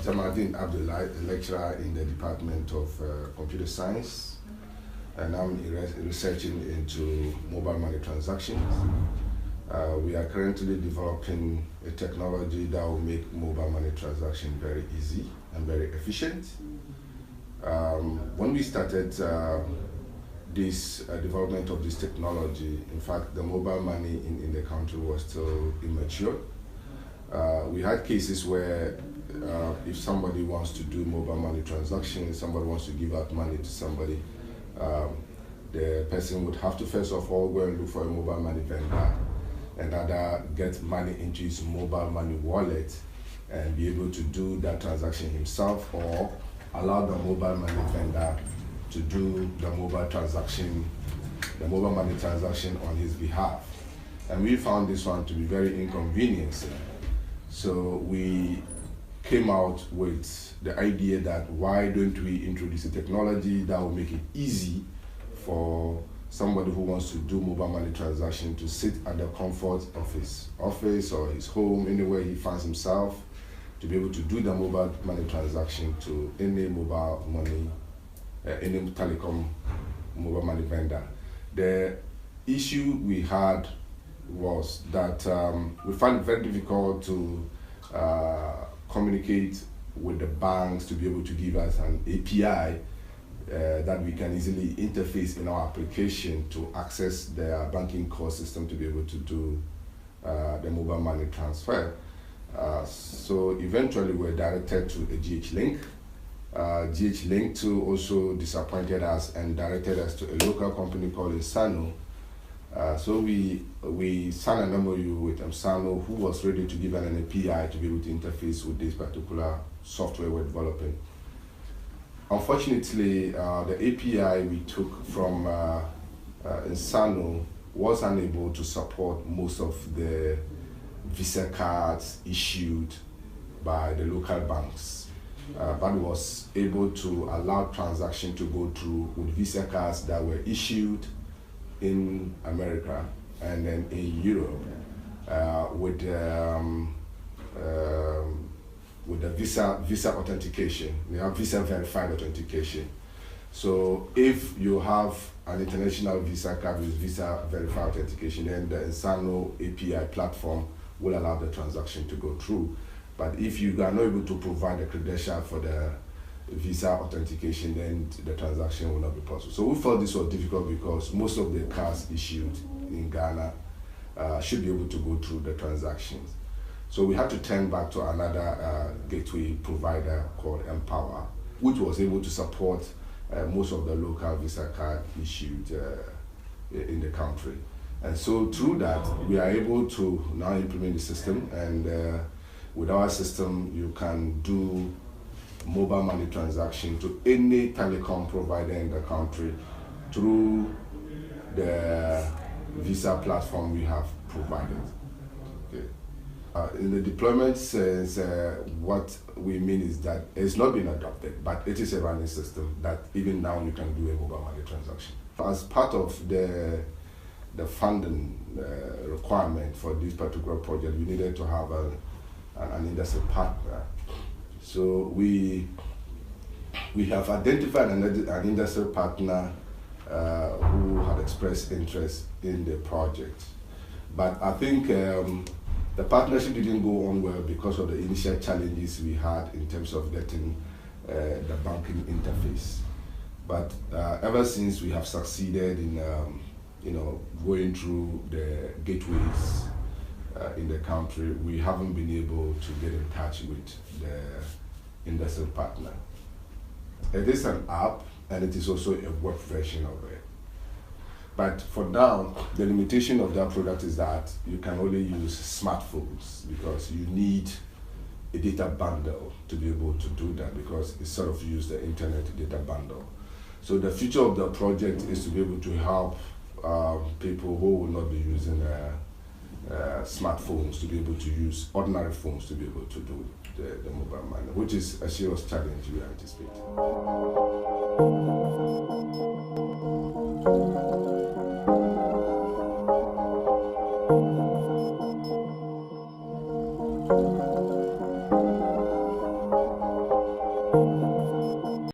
Jamal Abdulai, a lecturer in the Department of Computer Science, and I'm researching into mobile money transactions. We are currently developing a technology that will make mobile money transaction very easy and very efficient. When we started this development of this technology, in fact, the mobile money in the country was still immature. We had cases where if somebody wants to do mobile money transactions, somebody wants to give out money to somebody, the person would have to first of all go and look for a mobile money vendor and either get money into his mobile money wallet and be able to do that transaction himself, or allow the mobile money vendor to do the mobile money transaction on his behalf. And we found this one to be very inconvenient. So we came out with the idea that why don't we introduce a technology that will make it easy for somebody who wants to do mobile money transaction to sit at the comfort of his office or his home, anywhere he finds himself, to be able to do the mobile money transaction to any mobile money, any telecom mobile money vendor. The issue we had was that we found it very difficult to communicate with the banks to be able to give us an API that we can easily interface in our application to access their banking core system to be able to do the mobile money transfer. So eventually we're directed to a GH Link. GH Link 2 also disappointed us and directed us to a local company called Insano. So we signed an MOU with Insano, who was ready to give an API to be able to interface with this particular software we're developing. Unfortunately, the API we took from Insano was unable to support most of the Visa cards issued by the local banks, but was able to allow transaction to go through with Visa cards that were issued in America and then in Europe with the visa authentication. We have visa verified authentication. So if you have an international Visa card with visa verified authentication, then the Insano API platform will allow the transaction to go through. But if you are not able to provide the credential for the visa authentication, then the transaction will not be possible. So we felt this was difficult because most of the cards issued in Ghana should be able to go through the transactions. So we had to turn back to another gateway provider called Empower, which was able to support most of the local Visa card issued in the country. And so through that, we are able to now implement the system, and with our system, you can do mobile money transaction to any telecom provider in the country through the Visa platform we have provided. Okay. In the deployment sense, what we mean is that it's not been adopted, but it is a running system that even now you can do a mobile money transaction. As part of the funding requirement for this particular project, we needed to have an industry partner. So we have identified an industry partner who had expressed interest in the project. But I think the partnership didn't go on well because of the initial challenges we had in terms of getting the banking interface. But ever since we have succeeded in going through the gateways in the country, we haven't been able to get in touch with the industry partner. It is an app, and it is also a web version of it. But for now, the limitation of that product is that you can only use smartphones because you need a data bundle to be able to do that, because it sort of use the internet data bundle. So the future of the project is to be able to help people who will not be using smartphones to be able to use ordinary phones to be able to do the mobile money, which is a serious challenge we are anticipating.